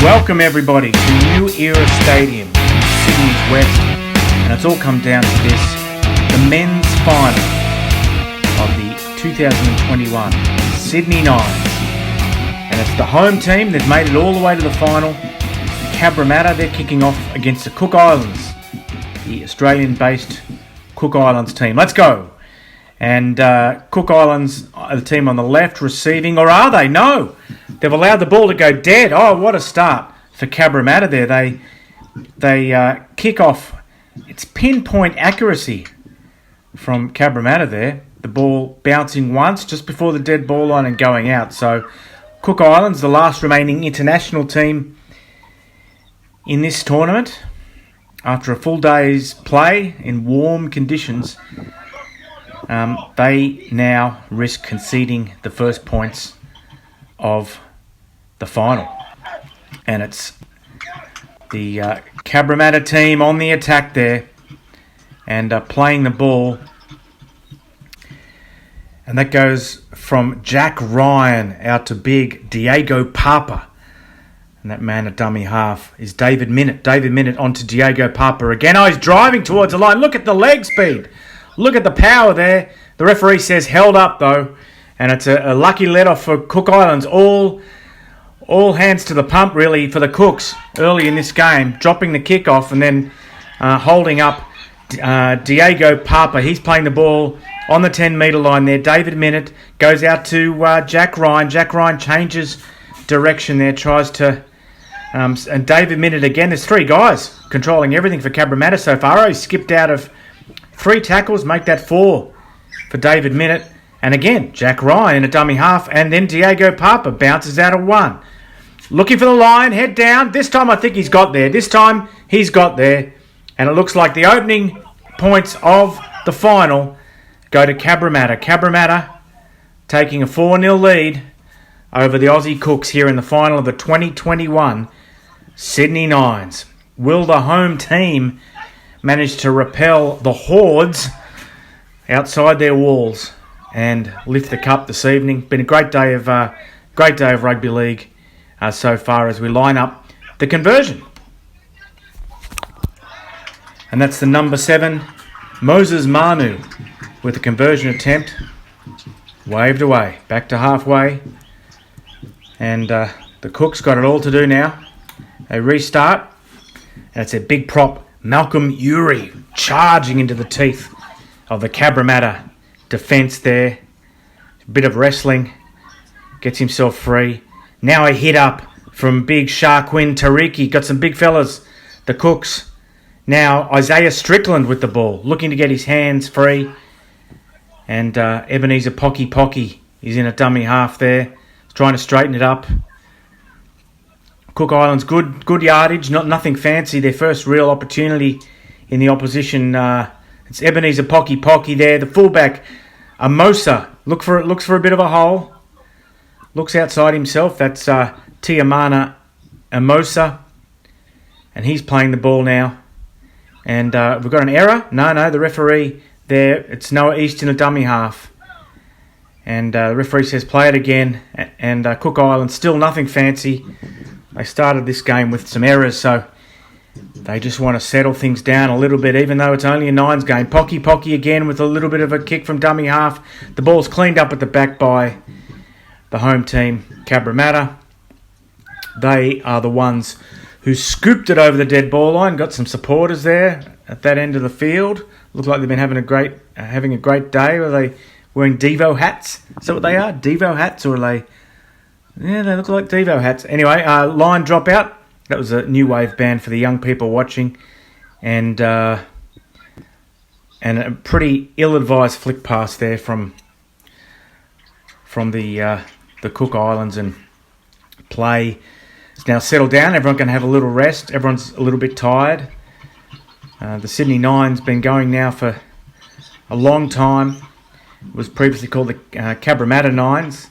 Welcome everybody to New Era Stadium, Sydney's West, and it's all come down to this, the men's final of the 2021 Sydney Nines. And it's the home team, they've made it all the way to the final. Cabramatta, they're kicking off against the Cook Islands, the Australian-based Cook Islands team. Let's go! And Cook Islands, the team on the left, receiving, or are they? No! They've allowed the ball to go dead. Oh, what a start for Cabramatta there. They kick off. It's pinpoint accuracy from Cabramatta there. The ball bouncing once just before the dead ball line and going out. So Cook Islands, the last remaining international team in this tournament, after a full day's play in warm conditions, they now risk conceding the first points of the final. And it's the Cabramatta team on the attack there and playing the ball. And that goes from Jack Ryan out to big Diego Papa. And that man at dummy half is David Minnett. David Minnett onto Diego Papa again. Oh, he's driving towards the line. Look at the leg speed. Look at the power there. The referee says held up though. And it's a lucky let-off for Cook Islands. All hands to the pump really for the Cooks early in this game. Dropping the kickoff and then holding up Diego Papa. He's playing the ball on the 10-metre line there. David Minnett goes out to Jack Ryan. Jack Ryan changes direction there. Tries to... and David Minnett again. There's three guys controlling everything for Cabramatta so far. Oh, he skipped out of 3 tackles. Make that 4 for David Minnett. And again, Jack Ryan in a dummy half. And then Diego Papa bounces out of 1. Looking for the line, head down. This time I think he's got there. And it looks like the opening points of the final go to Cabramatta. Cabramatta taking a 4-0 lead over the Aussie Cooks here in the final of the 2021 Sydney Nines. Will the home team manage to repel the hordes outside their walls and lift the cup this evening? Been a great day of rugby league so far as we line up the conversion. And that's the number 7, Moses Manu, with a conversion attempt. Waved away, back to halfway. And the Cooks got it all to do now. They restart. And it's a big prop, Malcolm Urey, charging into the teeth of the Cabramatta defence there. A bit of wrestling. Gets himself free. Now a hit up from big Sharquin Tariki. Got some big fellas, the Cooks. Now Isaiah Strickland with the ball, looking to get his hands free. And Ebenezer Pocky is in a dummy half there, trying to straighten it up. Cook Islands, good yardage, nothing fancy. Their first real opportunity in the opposition. It's Ebenezer Pocky there. The fullback, Amosa, looks for a bit of a hole. Looks outside himself. That's Tiamana Amosa. And he's playing the ball now. And we've got an error. No, the referee there. It's Noah East in a dummy half. And the referee says play it again. And Cook Islands, still nothing fancy. They started this game with some errors, so they just want to settle things down a little bit, even though it's only a Nines game. Pocky again with a little bit of a kick from dummy half. The ball's cleaned up at the back by the home team, Cabramatta. They are the ones who scooped it over the dead ball line. Got some supporters there at that end of the field. Look like they've been having a great day. Are they wearing Devo hats? Is that what they are? Devo hats, or are they? Yeah, they look like Devo hats. Anyway, line drop out. That was a new wave band for the young people watching, and a pretty ill-advised flick pass there from the Cook Islands, and play is now settled down. Everyone can have a little rest. Everyone's a little bit tired. The Sydney Nines been going now for a long time. It was previously called the Cabramatta Nines.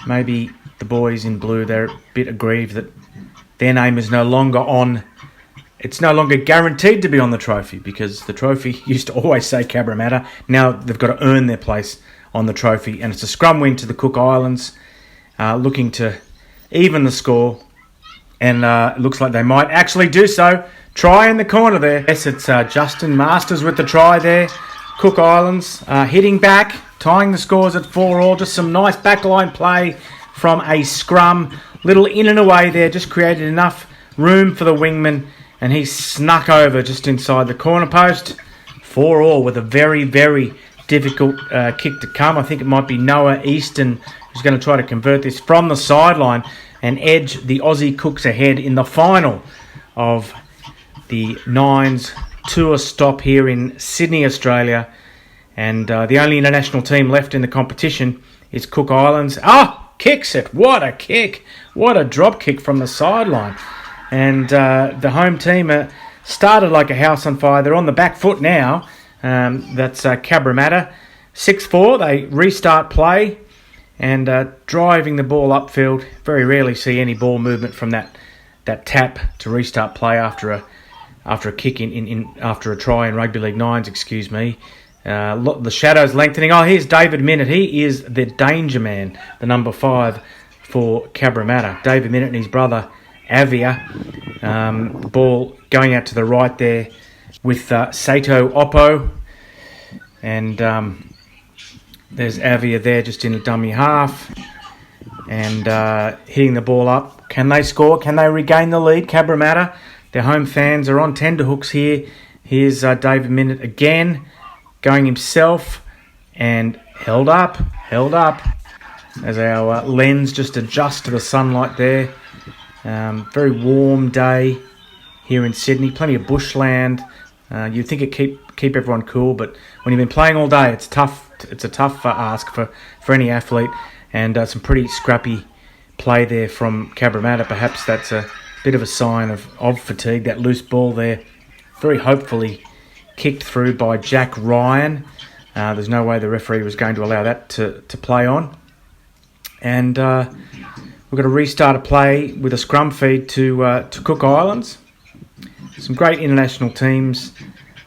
Maybe the boys in blue, they're a bit aggrieved that their name is no longer on. It's no longer guaranteed to be on the trophy, because the trophy used to always say Cabramatta. Now they've got to earn their place on the trophy, and it's a scrum win to the Cook Islands, looking to even the score And it looks like they might actually do so. Try in the corner there. Yes, it's Justin Masters with the try there. Cook Islands hitting back, tying the scores at 4-4. Just some nice backline play from a scrum. Little in and away there, just created enough room for the wingman. And he snuck over just inside the corner post. 4-4 with a very, very difficult kick to come. I think it might be Noah Easton who's going to try to convert this from the sideline and edge the Aussie Cooks ahead in the final of the Nines tour stop here in Sydney, Australia. And the only international team left in the competition is Cook Islands. Kicks it. What a kick. What a drop kick from the sideline. And the home team started like a house on fire. They're on the back foot now. That's Cabramatta. 6-4. They restart play and driving the ball upfield. Very rarely see any ball movement from that tap to restart play after a kick after a try in Rugby League Nines. Excuse me. The shadows lengthening. Here's David Minnett. He is the danger man, the number 5 for Cabramatta. David Minnett and his brother Avia. Ball going out to the right there with Sato Oppo. And there's Avia there just in a dummy half. And hitting the ball up. Can they score? Can they regain the lead? Cabramatta. Their home fans are on tenterhooks here. Here's David Minnett again. Going himself. And held up. As our lens just adjusts to the sunlight there. Very warm day here in Sydney. Plenty of bushland. You'd think it'd keep everyone cool, but when you've been playing all day, it's tough. It's a tough ask for any athlete, and some pretty scrappy play there from Cabramatta. Perhaps that's a bit of a sign of fatigue. That loose ball there, very hopefully kicked through by Jack Ryan. There's no way the referee was going to allow that to play on, and we're going to restart a play with a scrum feed to Cook Islands. Some great international teams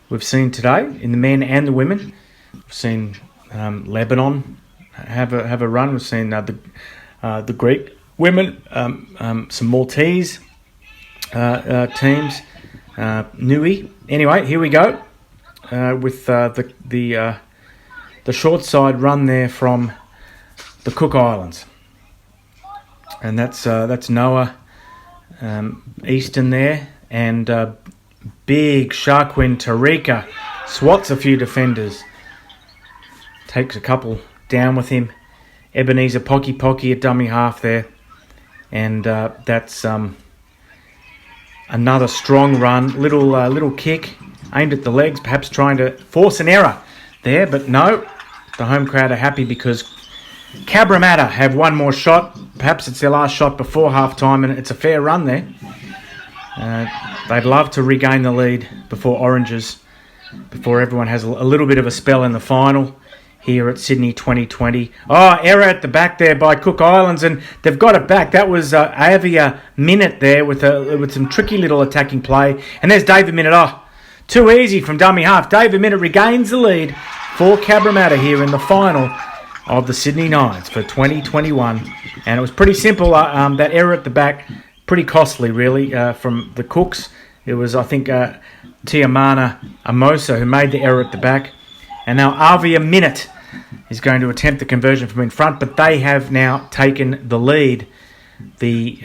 we've seen today in the men and the women. We've seen Lebanon have a run. We've seen the Greek women, some Maltese teams, Nui. Anyway, here we go with the short side run there from the Cook Islands, and that's Noah Easton there. And big Sharkwin Tarika swats a few defenders. Takes a couple down with him. Ebenezer Pocky at dummy half there. And that's another strong run. Little kick aimed at the legs, perhaps trying to force an error there. But no, the home crowd are happy because Cabramatta have one more shot. Perhaps it's their last shot before half-time, and it's a fair run there. They'd love to regain the lead before Oranges, before everyone has a little bit of a spell in the final here at Sydney 2020. Error at the back there by Cook Islands, and they've got it back. That was Avia Minnett there with some tricky little attacking play. And there's David Minnett. Too easy from dummy half. David Minnett regains the lead for Cabramatta here in the final of the Sydney Nines for 2021. And it was pretty simple, that error at the back. Pretty costly, really, from the Cooks. It was, I think, Tiamana Amosa who made the error at the back. And now Avia Minnett is going to attempt the conversion from in front, but they have now taken the lead. The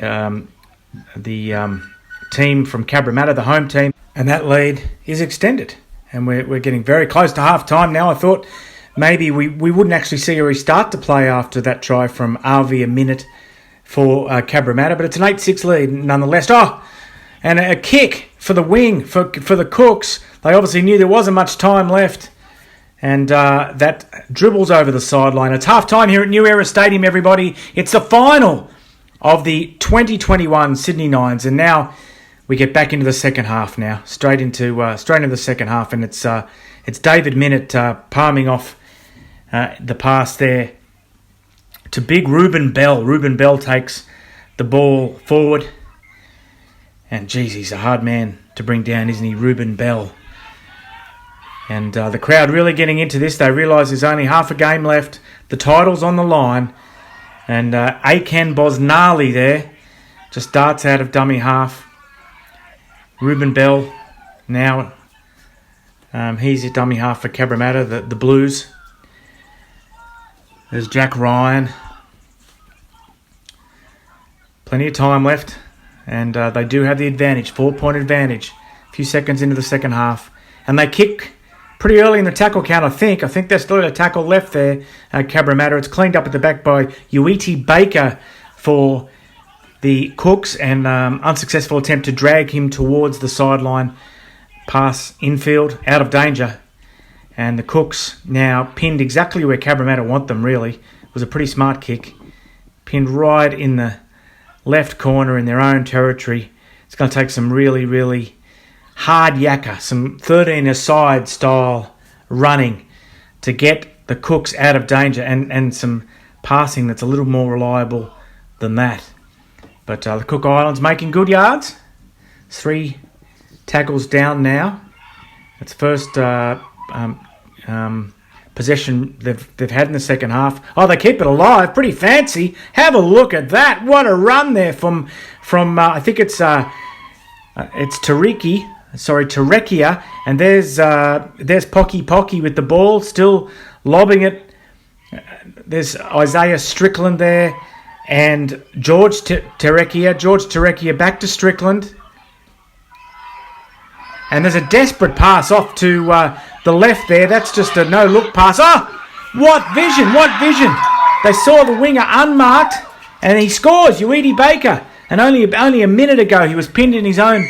team from Cabramatta, the home team, and that lead is extended. And we're getting very close to half-time now. I thought maybe we wouldn't actually see a restart to play after that try from Avia Minnett for Cabramatta, but it's an 8-6 lead nonetheless. And a kick for the wing for the Cooks. They obviously knew there wasn't much time left, and that dribbles over the sideline. It's half-time here at New Era Stadium, everybody. It's the final of the 2021 Sydney Nines, and now we get back into the second half now, straight into the second half, and it's David Minnett palming off the pass there to big Ruben Bell. Ruben Bell takes the ball forward. And geez, he's a hard man to bring down, isn't he, Ruben Bell? And the crowd really getting into this. They realise there's only half a game left. The title's on the line. And Aken Bosnali there just darts out of dummy half. Ruben Bell now, he's a dummy half for Cabramatta, the Blues. There's Jack Ryan. Plenty of time left, and they do have the advantage, 4-point advantage. A few seconds into the second half. And they kick pretty early in the tackle count, I think. I think there's still a tackle left there, Cabramatta. It's cleaned up at the back by Uiti Baker for the Cooks, and unsuccessful attempt to drag him towards the sideline. Pass infield, out of danger. And the Cooks now pinned exactly where Cabramatta want them, really. It was a pretty smart kick. Pinned right in the left corner in their own territory. It's going to take some really, really hard yakka, some 13-a-side style running to get the Cooks out of danger, and some passing that's a little more reliable than that. But the Cook Islands making good yards. 3 tackles down now. It's first possession they've had in the second half. Oh, they keep it alive. Pretty fancy. Have a look at that. What a run there from I think it's Terekia, and there's Pocky with the ball, still lobbing it. There's Isaiah Strickland there, and George Terekia back to Strickland. And there's a desperate pass off to the left there. That's just a no-look pass. Oh, what vision. They saw the winger unmarked, and he scores, Uiti Baker. And only a minute ago, he was pinned in his own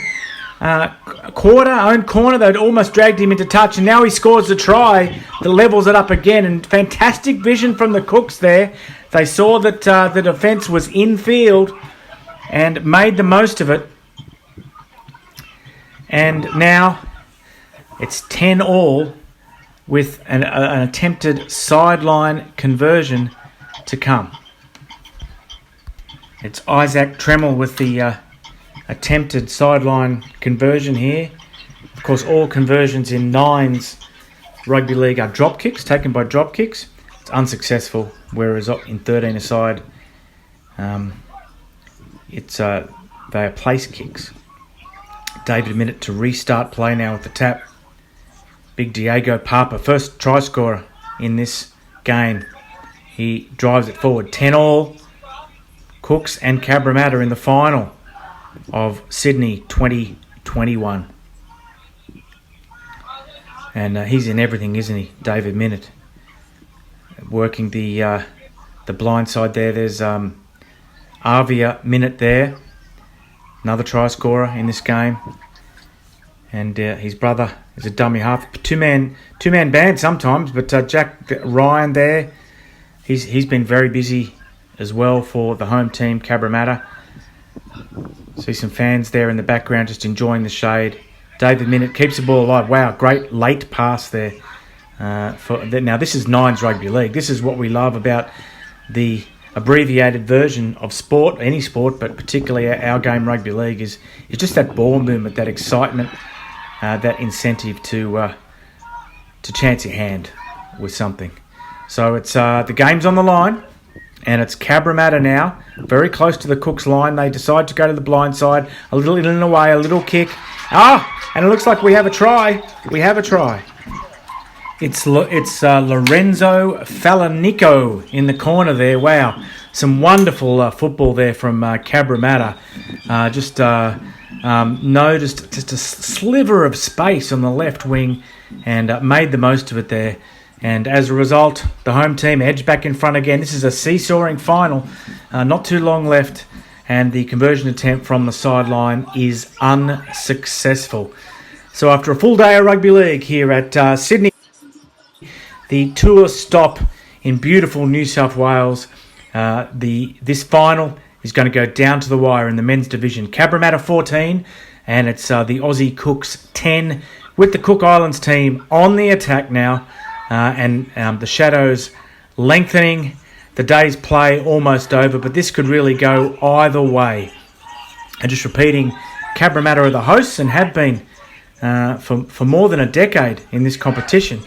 corner. They'd almost dragged him into touch, and now he scores the try that levels it up again. And fantastic vision from the Cooks there. They saw that the defence was in field and made the most of it. And now it's 10-all with an attempted sideline conversion to come. It's Isaac Tremmel with the attempted sideline conversion here. Of course, all conversions in Nines rugby league are drop kicks, taken by drop kicks. It's unsuccessful, whereas in 13-a-side, they are place kicks. David Minute to restart play now with the tap. Big Diego Papa, first try scorer in this game. He drives it forward. 10-all. Cooks and Cabramatta in the final of Sydney 2021. And he's in everything, isn't he, David Minute? Working the blind side there. There's Avia Minute there. Another try scorer in this game. And his brother is a dummy half. Two-man band sometimes, but Jack Ryan there, he's been very busy as well for the home team, Cabramatta. See some fans there in the background just enjoying the shade. David Minute keeps the ball alive. Wow, great late pass there. Now, this is Nines Rugby League. This is what we love about the abbreviated version of sport, any sport, but particularly our game, rugby league, is just that ball movement, that excitement, that incentive to chance your hand with something. So it's the game's on the line, and it's Cabramatta now, very close to the Cooks line. They decide to go to the blind side, a little in and away, a little kick. And it looks like we have a try. It's Lorenzo Falanico in the corner there. Wow, some wonderful football there from Cabramatta. Noticed just a sliver of space on the left wing and made the most of it there. And as a result, the home team edged back in front again. This is a seesawing final, not too long left, and the conversion attempt from the sideline is unsuccessful. So after a full day of rugby league here at Sydney, the tour stop in beautiful New South Wales, this final is going to go down to the wire in the men's division. Cabramatta 14, and it's the Aussie Cooks 10, with the Cook Islands team on the attack now, and the shadows lengthening. The day's play almost over, but this could really go either way. And just repeating, Cabramatta are the hosts and have been for more than a decade in this competition.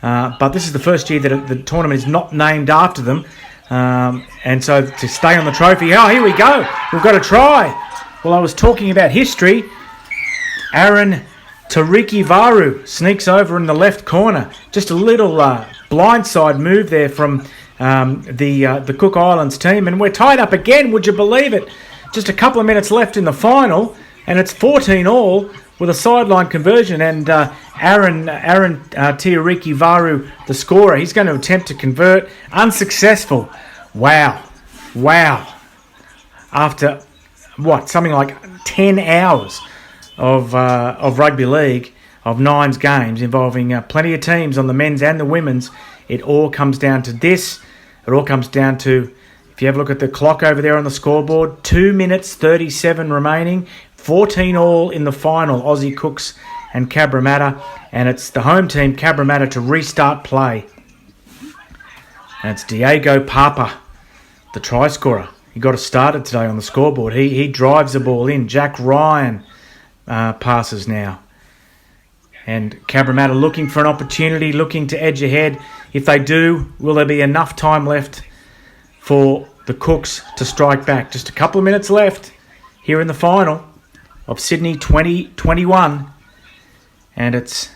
But this is the first year that the tournament is not named after them. And so to stay on the trophy, oh, here we go. We've got a try. Well, I was talking about history. Aaron Tariki Varu sneaks over in the left corner. Just a little blindside move there from the Cook Islands team. And we're tied up again, would you believe it? Just a couple of minutes left in the final, and it's 14-all with a sideline conversion. And Aaron Tariki Varu, the scorer, he's going to attempt to convert. Unsuccessful. Wow. After, something like 10 hours of rugby league, of Nines games involving plenty of teams on the men's and the women's, it all comes down to this. It all comes down to, if you have a look at the clock over there on the scoreboard, 2 minutes 37 remaining, 14-all in the final, Ozzy, Cooks and Cabramatta, and it's the home team, Cabramatta, to restart play. And it's Diego Papa, the try scorer. He got us started today on the scoreboard. He drives the ball in. Jack Ryan passes now. And Cabramatta looking for an opportunity, looking to edge ahead. If they do, will there be enough time left for the Cooks to strike back? Just a couple of minutes left here in the final of Sydney 2021. And it's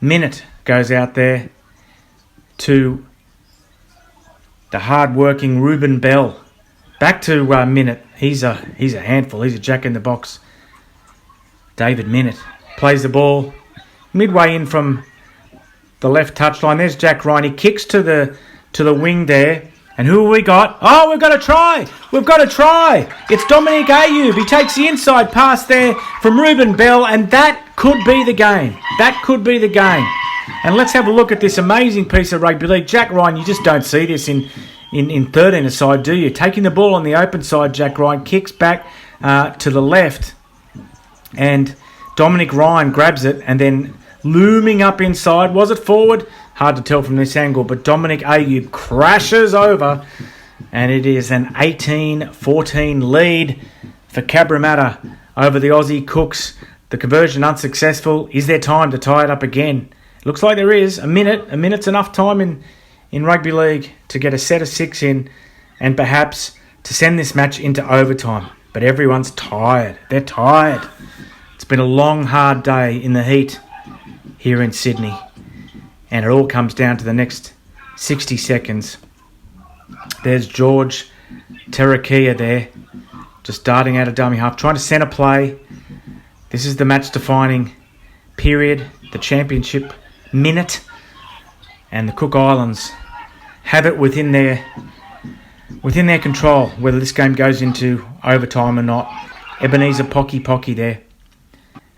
Minute goes out there to the hard-working Ruben Bell. Back to Minute. He's a handful. He's a jack-in-the-box. David Minute plays the ball midway in from the left touchline. There's Jack Ryan. He kicks to the wing there. And who have we got? Oh, we've got a try. It's Dominic Ayub. He takes the inside pass there from Ruben Bell, and that could be the game. And let's have a look at this amazing piece of rugby league. Jack Ryan, you just don't see this in 13-a-side, do you? Taking the ball on the open side, Jack Ryan kicks back to the left, and Dominic Ryan grabs it, and then looming up inside, was it forward? Hard to tell from this angle, but Dominic Ayub crashes over, and it is an 18-14 lead for Cabramatta over the Aussie Cooks. The conversion unsuccessful. Is there time to tie it up again? Looks like there is. A minute's enough time in rugby league to get a set of 6 in, and perhaps to send this match into overtime. But everyone's tired. They're tired. It's been a long, hard day in the heat here in Sydney. And it all comes down to the next 60 seconds. There's George Terrakia there, just darting out of dummy half, trying to centre play. This is the match-defining period, the championship minute. And the Cook Islands have it within their control, whether this game goes into overtime or not. Ebenezer Pocky there.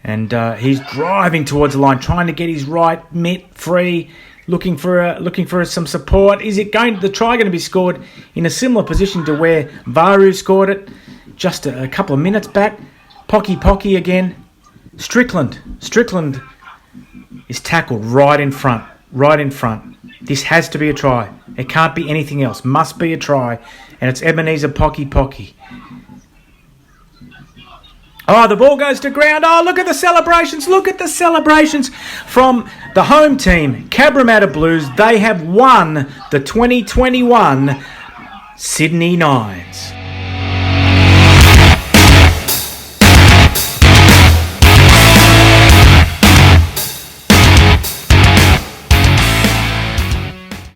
And he's driving towards the line, trying to get his right mitt free, looking for some support. Is it the try going to be scored in a similar position to where Varu scored it just a couple of minutes back? Pocky again. Strickland is tackled right in front. This has to be a try. It can't be anything else. Must be a try. And it's Ebenezer Pocky. Oh, the ball goes to ground. Oh, look at the celebrations. From the home team, Cabramatta Blues. They have won the 2021 Sydney Nines.